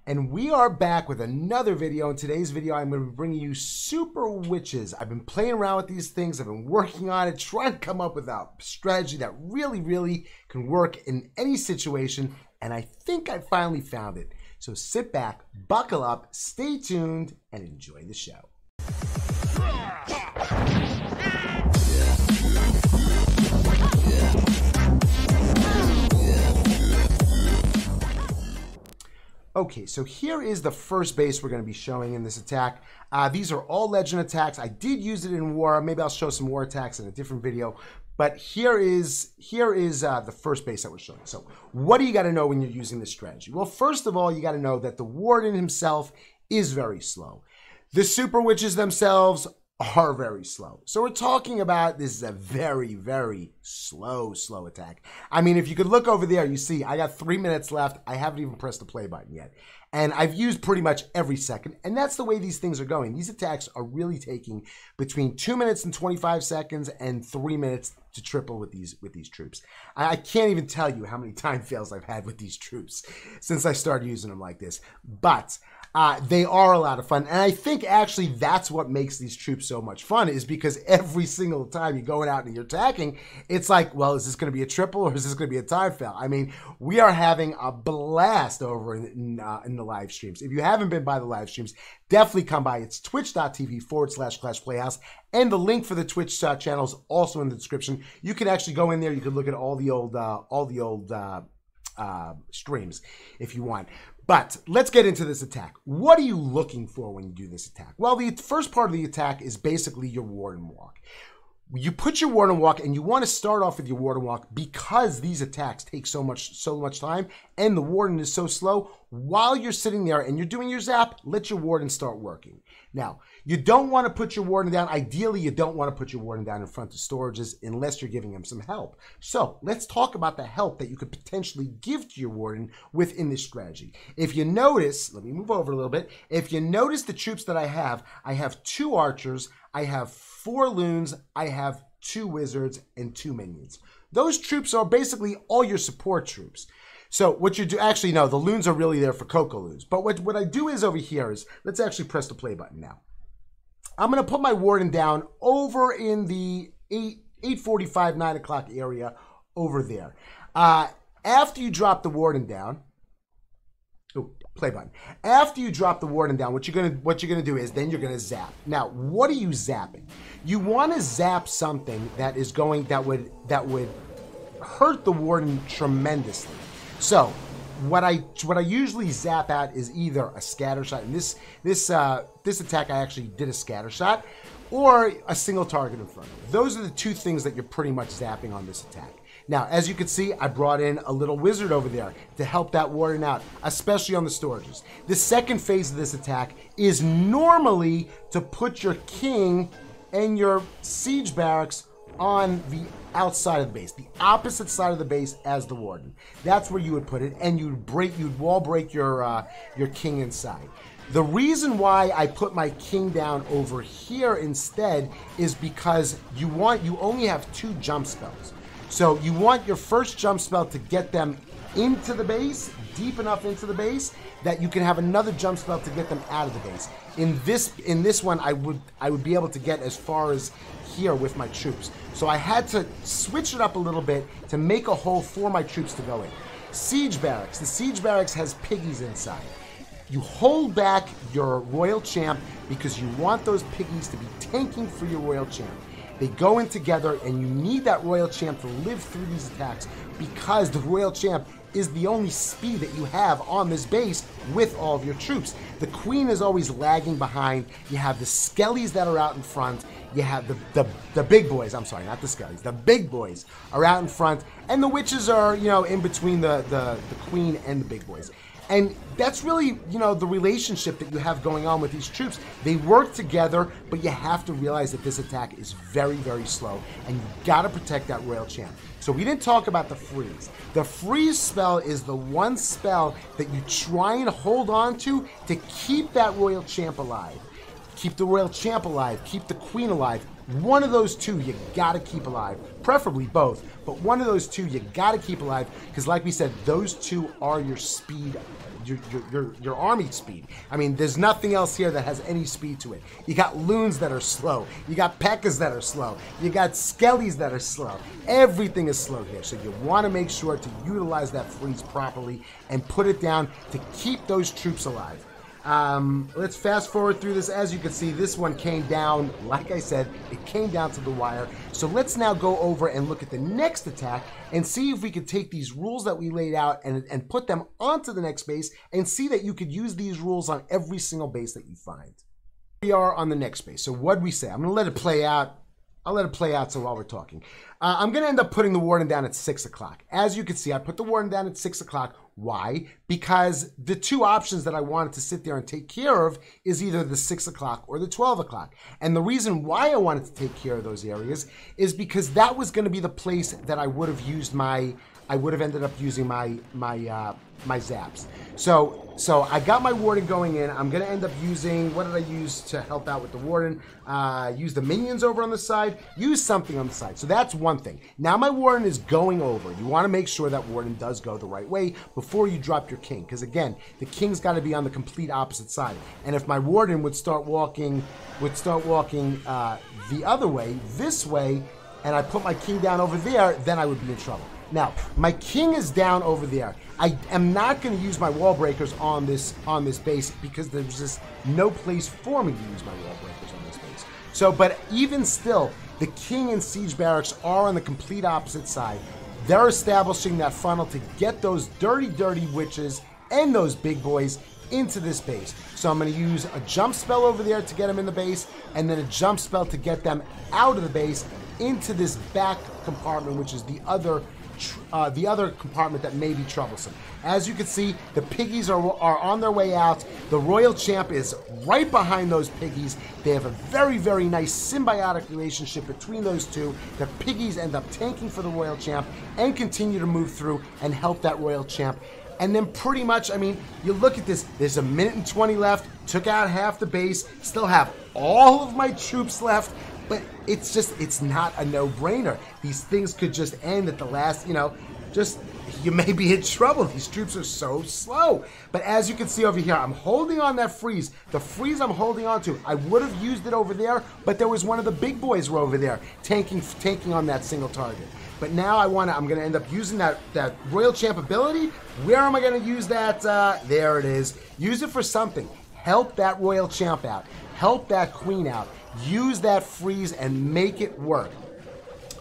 And we are back with another video. In today's video, I'm going to be bringing you super witches. I've been playing around with these things. I've been working on it, trying to come up with a strategy that really can work in any situation. And I think I finally found it. So sit back, buckle up, stay tuned, and enjoy the show. Okay, so here is the first base we're going to be showing in this attack. These are all legend attacks. I did use it in war. Maybe I'll show some war attacks in a different video. But here is the first base that we're showing. So what do you got to know when you're using this strategy? Well, first of all, you got to know that the warden himself is very slow. The super witches themselves are very slow. So we're talking about, this is a very slow attack. I mean, if you could look over there, you see I got 3 minutes left. I haven't even pressed the play button yet. And I've used pretty much every second. And that's the way these things are going. These attacks are really taking between 2 minutes and 25 seconds and 3 minutes to triple with these troops. I can't even tell you how many time fails I've had with these troops since I started using them like this. But they are a lot of fun. And I think actually that's what makes these troops so much fun, is because every single time you're going out and you're attacking, it's like, well, is this going to be a triple or is this going to be a time fail? I mean, we are having a blast over in the live streams. If you haven't been by the live streams, definitely come by. It's twitch.tv/Clash Playhouse. And the link for the Twitch channel is also in the description. You can actually go in there. You can look at all the old streams if you want. But let's get into this attack. What are you looking for when you do this attack? Well, the first part of the attack is basically your warden walk. You put your warden walk, and you want to start off with your warden walk because these attacks take so much time, and the warden is so slow. While you're sitting there and you're doing your zap, let your warden start working. Now, you don't want to put your warden down. Ideally, you don't want to put your warden down in front of storages unless you're giving him some help. So let's talk about the help that you could potentially give to your warden within this strategy. If you notice, let me move over a little bit. If you notice the troops that I have 2 archers, I have 4 loons, I have 2 wizards, and 2 minions. Those troops are basically all your support troops. So what you do, actually no, the loons are really there for Coco loons. But what I do is over here is, let's actually press the play button now. I'm going to put my warden down over in the 8:45, 9 o'clock area over there. After you drop the warden down, play button. After you drop the warden down, what you're gonna do is then you're gonna zap. Now, what are you zapping? You want to zap something that would hurt the warden tremendously. So what I usually zap at is either a scatter shot, and this attack I actually did a scatter shot, or a single target inferno. Those are the 2 things that you're pretty much zapping on this attack. Now, as you can see, I brought in a little wizard over there to help that warden out, especially on the storages. The second phase of this attack is normally to put your king and your siege barracks on the outside of the base, the opposite side of the base as the warden. That's where you would put it, and you'd wall break your king inside. The reason why I put my king down over here instead is because you only have 2 jump spells. So you want your first jump spell to get them into the base, deep enough into the base, that you can have another jump spell to get them out of the base. In this one, I would be able to get as far as here with my troops. So I had to switch it up a little bit to make a hole for my troops to go in. Siege barracks. The siege barracks has piggies inside. You hold back your royal champ because you want those piggies to be tanking for your royal champ. They go in together, and you need that royal champ to live through these attacks because the royal champ is the only speed that you have on this base with all of your troops. The queen is always lagging behind. You have the skellies that are out in front. You have the big boys. I'm sorry, not the skellies. The big boys are out in front, and the witches are, in between the queen and the big boys. And that's really, the relationship that you have going on with these troops. They work together, but you have to realize that this attack is very slow, and you got to protect that royal champ. So we didn't talk about the freeze. The freeze spell is the one spell that you try and hold on to keep that royal champ alive. Keep the royal champ alive, keep the queen alive, One of those two you gotta keep alive, preferably both, but one of those two you gotta keep alive, because like we said, those two are your speed, your army speed. I mean, there's nothing else here that has any speed to it. You got loons that are slow, you got P.E.K.K.A.s that are slow, you got skellies that are slow. Everything is slow here, so you want to make sure to utilize that freeze properly and put it down to keep those troops alive. Let's fast forward through this. As you can see, this one came down, like I said, it came down to the wire. So let's now go over and look at the next attack and see if we could take these rules that we laid out and put them onto the next base and see that you could use these rules on every single base that you find. We are on the next base. So what'd we say? I'm going to let it play out. I'll let it play out so while we're talking. I'm going to end up putting the warden down at 6 o'clock. As you can see, I put the warden down at 6 o'clock. Why? Because the two options that I wanted to sit there and take care of is either the 6 o'clock or the 12 o'clock. And the reason why I wanted to take care of those areas is because that was going to be the place that I would have used I would have ended up using my zaps. So I got my warden going in. I'm going to end up using, what did I use to help out with the warden? Use the minions over on the side. Use something on the side. So that's one thing. Now my warden is going over. You want to make sure that warden does go the right way before you drop your king. Because again, the king's got to be on the complete opposite side. And if my warden would start walking the other way, this way, and I put my king down over there, then I would be in trouble. Now, my king is down over there. I am not going to use my wall breakers on this base because there's just no place for me to use my wall breakers on this base. So, but even still, the king and siege barracks are on the complete opposite side. They're establishing that funnel to get those dirty witches and those big boys into this base. So I'm going to use a jump spell over there to get them in the base, and then a jump spell to get them out of the base into this back compartment, which is the other compartment that may be troublesome. As you can see, the piggies are on their way out. The royal champ is right behind those piggies. They have a very nice symbiotic relationship between those two. The piggies end up tanking for the royal champ and continue to move through and help that royal champ. And then pretty much, I mean, you look at this, there's a minute and 20 left, took out half the base, still have all of my troops left. But it's just, it's not a no-brainer. These things could just end at the last, you may be in trouble. These troops are so slow. But as you can see over here, I'm holding on that freeze. The freeze I'm holding on to, I would have used it over there, but there was one of the big boys were over there tanking on that single target. But now I'm going to end up using that Royal Champ ability. Where am I going to use that? There it is. Use it for something. Help that Royal Champ out. Help that Queen out. Use that freeze and make it work.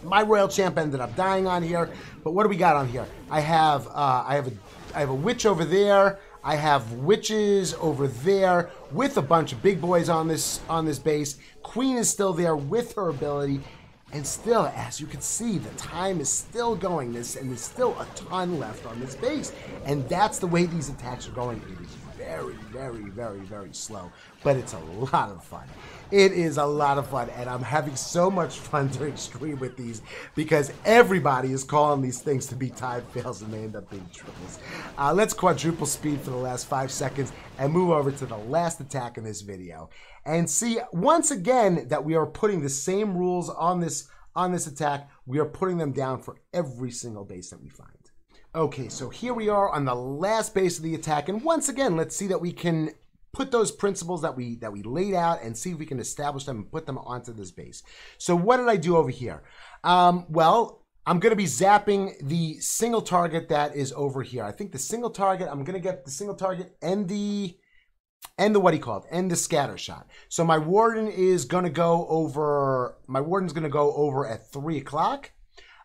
My royal champ ended up dying on here, but what do we got on here? I have a witch over there. I have witches over there with a bunch of big boys on this base. Queen is still there with her ability, and still, as you can see, the time is still going. And there's still a ton left on this base, and that's the way these attacks are going. It is very slow, but it's a lot of fun. It is a lot of fun, and I'm having so much fun during stream with these because everybody is calling these things to be time fails and they end up being triples. Let's quadruple speed for the last 5 seconds and move over to the last attack in this video and see once again that we are putting the same rules on this attack. We are putting them down for every single base that we find. Okay, so here we are on the last base of the attack, and once again, let's see that we can put those principles that we laid out and see if we can establish them and put them onto this base. So what did I do over here? Well, I'm going to be zapping the single target that is over here. I think the single target, I'm going to get the single target and the scatter shot. So my warden is going to go over, at 3 o'clock.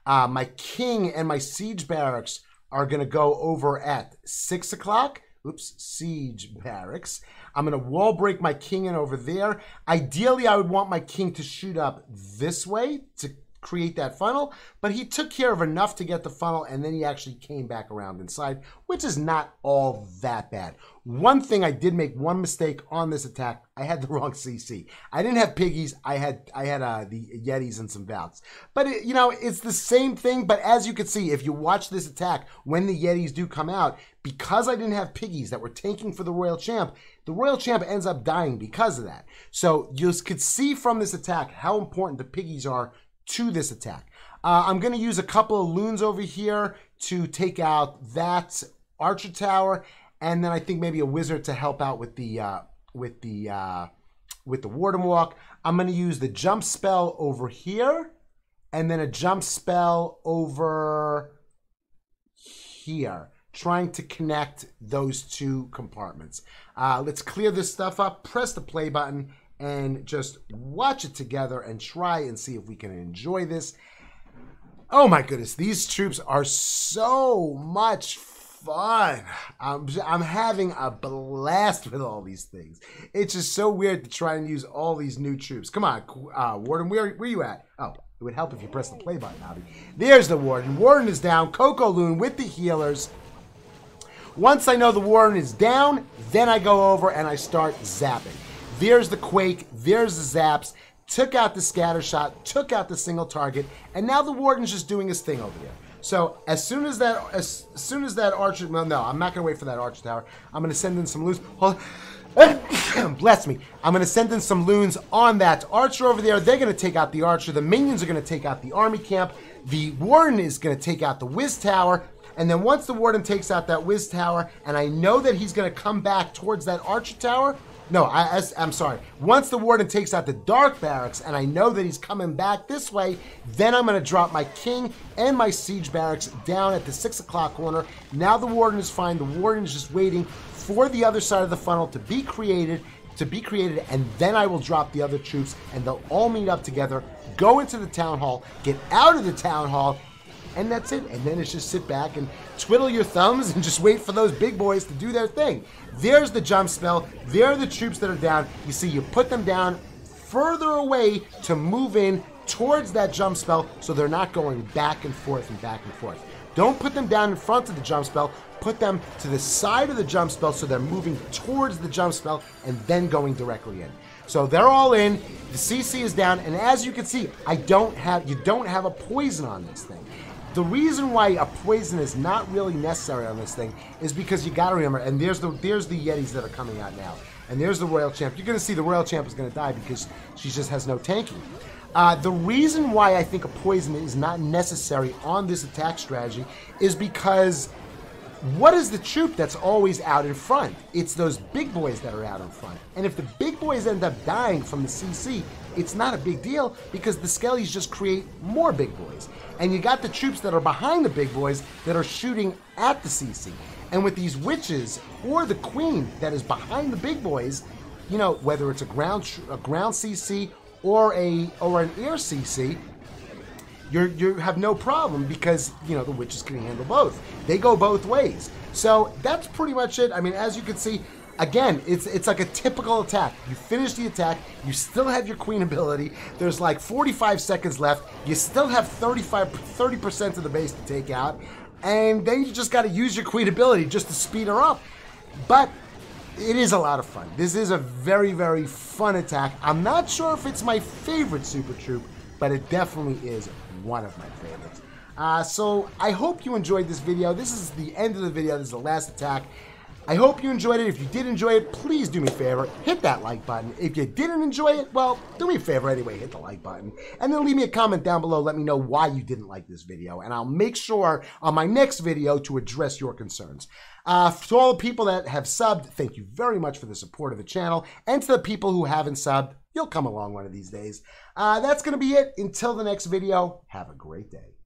My king and my siege barracks are going to go over at 6 o'clock. Oops, siege barracks. I'm going to wall break my king in over there. Ideally, I would want my king to shoot up this way to create that funnel, but he took care of enough to get the funnel, and then he actually came back around inside, which is not all that bad. One thing, I did make one mistake on this attack. I had the wrong CC. I didn't have piggies. I had the Yetis and some Valks. But it's the same thing. But as you can see, if you watch this attack, when the Yetis do come out, because I didn't have piggies that were tanking for the Royal Champ ends up dying because of that. So you could see from this attack how important the piggies are to this attack. I'm going to use a couple of loons over here to take out that archer tower, and then I think maybe a wizard to help out with the warden walk. I'm going to use the jump spell over here, and then a jump spell over here, trying to connect those two compartments. Let's clear this stuff up, press the play button, and just watch it together and try and see if we can enjoy this. Oh my goodness, these troops are so much fun. I'm having a blast with all these things. It's just so weird to try and use all these new troops. Come on, Warden, where you at? Oh, it would help if you press the play button, Abby. There's the Warden. Warden is down. Coco Loon with the healers. Once I know the Warden is down, then I go over and I start zapping. There's the Quake. There's the zaps. Took out the scatter shot. Took out the single target. And now the Warden's just doing his thing over there. So as soon as that archer, well, no, I'm not going to wait for that archer tower. I'm going to send in some loons. Bless me. I'm going to send in some loons on that archer over there. They're going to take out the archer. The minions are going to take out the army camp. The Warden is going to take out the whiz tower. And then once the Warden takes out that whiz tower, and I know that he's going to come back towards that archer tower. No, I'm sorry. Once the Warden takes out the dark barracks, and I know that he's coming back this way, then I'm going to drop my king and my siege barracks down at the 6 o'clock corner. Now the Warden is fine. The Warden is just waiting for the other side of the funnel to be created, and then I will drop the other troops, and they'll all meet up together, go into the town hall, get out of the town hall, and that's it. And then it's just sit back and twiddle your thumbs and just wait for those big boys to do their thing. There's the jump spell. There are the troops that are down. You see, you put them down further away to move in towards that jump spell so they're not going back and forth and back and forth. Don't put them down in front of the jump spell. Put them to the side of the jump spell so they're moving towards the jump spell and then going directly in. So they're all in. The CC is down, and as you can see, you don't have a poison on this thing. The reason why a poison is not really necessary on this thing is because you got to remember, and there's the Yetis that are coming out now, and there's the Royal Champ. You're going to see the Royal Champ is going to die because she just has no tanking. The reason why I think a poison is not necessary on this attack strategy is because what is the troop that's always out in front? It's those big boys that are out in front. And if the big boys end up dying from the CC, it's not a big deal because the skellies just create more big boys. And you got the troops that are behind the big boys that are shooting at the CC. And with these witches or the queen that is behind the big boys, whether it's a ground CC or an air CC, you have no problem because, the witches can handle both. They go both ways. So that's pretty much it. I mean, as you can see, again, it's like a typical attack. You finish the attack, you still have your queen ability. There's like 45 seconds left. You still have 30% of the base to take out. And then you just got to use your queen ability just to speed her up. But it is a lot of fun. This is a very, very fun attack. I'm not sure if it's my favorite super troop, but it definitely is one of my favorites. So I hope you enjoyed this video. This is the end of the video. This is the last attack. I hope you enjoyed it. If you did enjoy it, please do me a favor. Hit that like button. If you didn't enjoy it, well, do me a favor anyway. Hit the like button. And then leave me a comment down below. Let me know why you didn't like this video. And I'll make sure on my next video to address your concerns. To all the people that have subbed, thank you very much for the support of the channel. And to the people who haven't subbed, you'll come along one of these days. That's going to be it. Until the next video, have a great day.